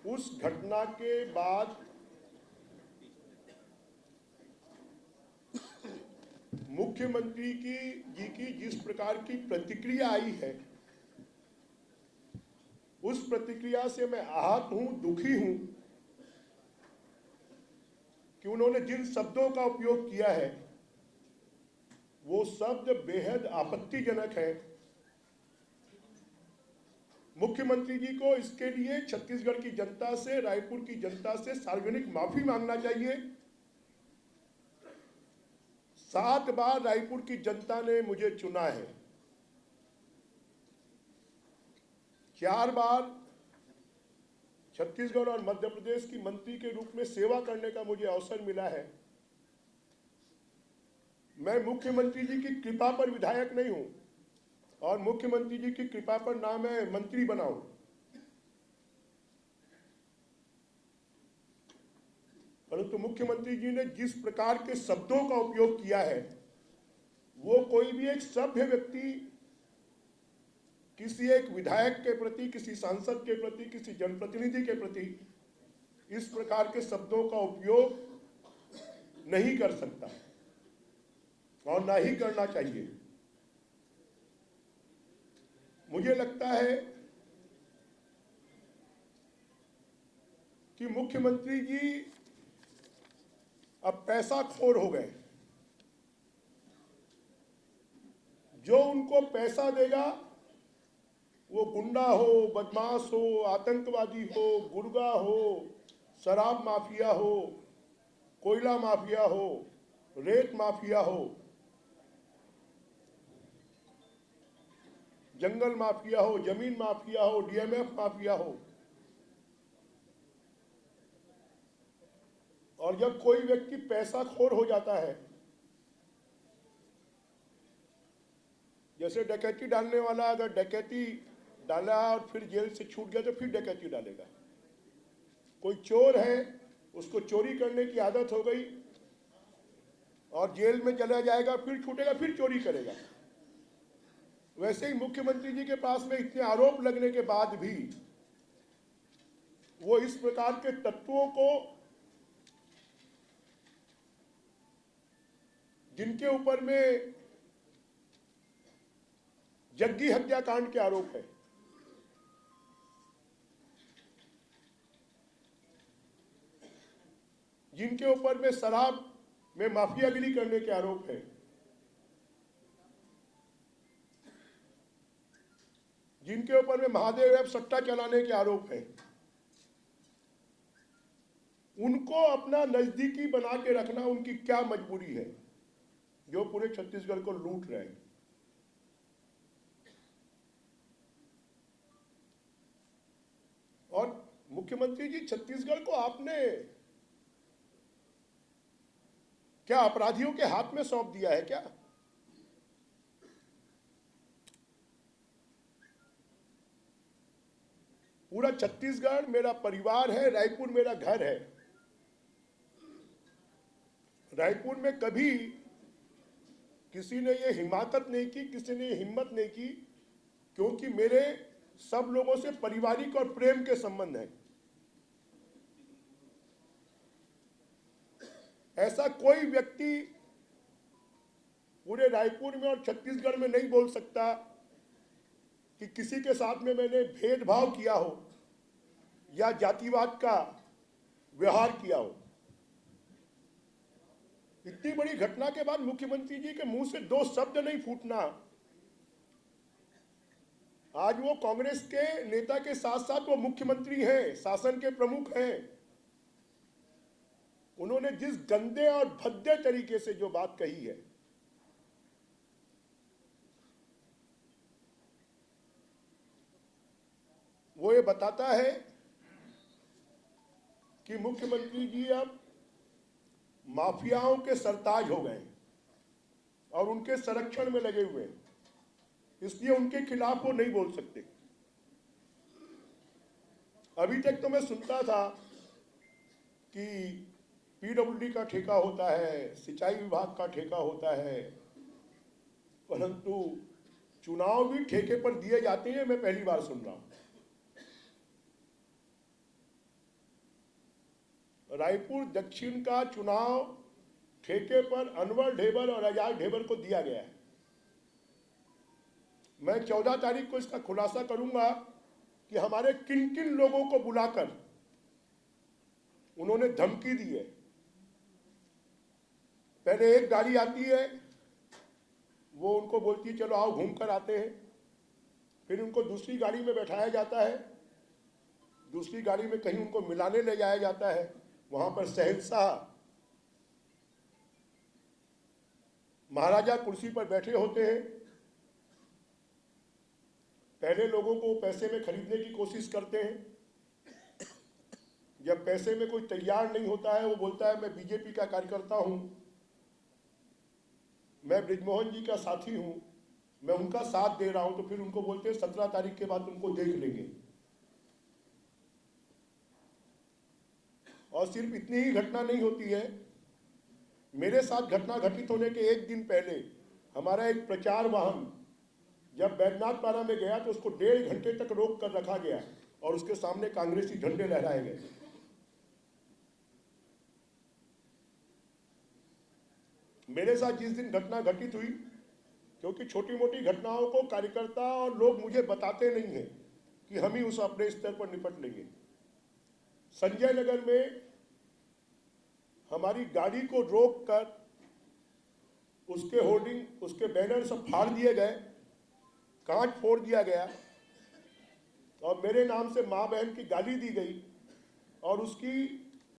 उस घटना के बाद मुख्यमंत्री की जिस प्रकार की प्रतिक्रिया आई है, उस प्रतिक्रिया से मैं आहत हूं, दुखी हूं कि उन्होंने जिन शब्दों का उपयोग किया है वो शब्द बेहद आपत्तिजनक है। मुख्यमंत्री जी को इसके लिए छत्तीसगढ़ की जनता से, रायपुर की जनता से सार्वजनिक माफी मांगना चाहिए। 7 बार रायपुर की जनता ने मुझे चुना है, 4 बार छत्तीसगढ़ और मध्य प्रदेश की मंत्री के रूप में सेवा करने का मुझे अवसर मिला है। मैं मुख्यमंत्री जी की कृपा पर विधायक नहीं हूं और मुख्यमंत्री जी की कृपा पर ना मैं मंत्री बना हूं, परंतु मुख्यमंत्री जी ने जिस प्रकार के शब्दों का उपयोग किया है वो कोई भी एक सभ्य व्यक्ति किसी एक विधायक के प्रति, किसी सांसद के प्रति, किसी जनप्रतिनिधि के प्रति इस प्रकार के शब्दों का उपयोग नहीं कर सकता और ना ही करना चाहिए। मुझे लगता है कि मुख्यमंत्री जी अब पैसा खोर हो गए। जो उनको पैसा देगा वो गुंडा हो, बदमाश हो, आतंकवादी हो, गुर्गा हो, शराब माफिया हो, कोयला माफिया हो, रेत माफिया हो, जंगल माफिया हो, जमीन माफिया हो, डीएमएफ माफिया हो, और जब कोई व्यक्ति पैसा खोर हो जाता है, जैसे डकैती डालने वाला अगर डकैती डाला और फिर जेल से छूट गया तो फिर डकैती डालेगा। कोई चोर है, उसको चोरी करने की आदत हो गई और जेल में चला जाएगा, फिर छूटेगा, फिर चोरी करेगा। वैसे ही मुख्यमंत्री जी के पास में इतने आरोप लगने के बाद भी वो इस प्रकार के तत्वों को, जिनके ऊपर में जग्गी हत्याकांड के आरोप है, जिनके ऊपर में शराब में माफियागिरी करने के आरोप है, जिनके ऊपर में महादेव ऐप सट्टा चलाने के आरोप है, उनको अपना नजदीकी बना के रखना उनकी क्या मजबूरी है जो पूरे छत्तीसगढ़ को लूट रहे हैं। और मुख्यमंत्री जी, छत्तीसगढ़ को आपने क्या अपराधियों के हाथ में सौंप दिया है क्या? पूरा छत्तीसगढ़ मेरा परिवार है, रायपुर मेरा घर है। रायपुर में कभी किसी ने ये हिमाकत नहीं की, किसी ने हिम्मत नहीं की, क्योंकि मेरे सब लोगों से पारिवारिक और प्रेम के संबंध हैं। ऐसा कोई व्यक्ति पूरे रायपुर में और छत्तीसगढ़ में नहीं बोल सकता कि किसी के साथ में मैंने भेदभाव किया हो या जातिवाद का व्यवहार किया हो। इतनी बड़ी घटना के बाद मुख्यमंत्री जी के मुंह से 2 शब्द नहीं फूटना। आज वो कांग्रेस के नेता के साथ साथ वो मुख्यमंत्री हैं, शासन के प्रमुख हैं। उन्होंने जिस गंदे और भद्दे तरीके से जो बात कही है, वो ये बताता है कि मुख्यमंत्री जी अब माफियाओं के सरताज हो गए और उनके संरक्षण में लगे हुए हैं, इसलिए उनके खिलाफ वो नहीं बोल सकते। अभी तक तो मैं सुनता था कि पीडब्ल्यूडी का ठेका होता है, सिंचाई विभाग का ठेका होता है, परंतु चुनाव भी ठेके पर दिए जाते हैं, मैं पहली बार सुन रहा हूं। रायपुर दक्षिण का चुनाव ठेके पर अनवर ढेबर और एजाज ढेबर को दिया गया है। मैं 14 तारीख को इसका खुलासा करूंगा कि हमारे किन किन लोगों को बुलाकर उन्होंने धमकी दी है। पहले एक गाड़ी आती है, वो उनको बोलती है चलो आओ घूम कर आते हैं, फिर उनको दूसरी गाड़ी में बैठाया जाता है, दूसरी गाड़ी में कहीं उनको मिलाने ले जाया जाता है, वहां पर शहंशाह महाराजा कुर्सी पर बैठे होते हैं। पहले लोगों को पैसे में खरीदने की कोशिश करते हैं, जब पैसे में कोई तैयार नहीं होता है, वो बोलता है मैं बीजेपी का कार्यकर्ता हूं, मैं बृजमोहन जी का साथी हूं, मैं उनका साथ दे रहा हूं, तो फिर उनको बोलते हैं 17 तारीख के बाद उनको देख लेंगे। और सिर्फ इतनी ही घटना नहीं होती है, मेरे साथ घटना घटित होने के एक दिन पहले हमारा एक प्रचार वाहन जब बैद्यनाथपारा में गया तो उसको 1.5 घंटे तक रोक कर रखा गया और उसके सामने कांग्रेसी झंडे लहराए गए। मेरे साथ जिस दिन घटना घटित हुई, क्योंकि छोटी मोटी घटनाओं को कार्यकर्ता और लोग मुझे बताते नहीं हैं कि हम ही उस अपने स्तर पर निपट लेंगे। संजय नगर में हमारी गाड़ी को रोककर उसके होर्डिंग, उसके बैनर सब फाड़ दिए गए, कांच फोड़ दिया गया और मेरे नाम से मां बहन की गाली दी गई और उसकी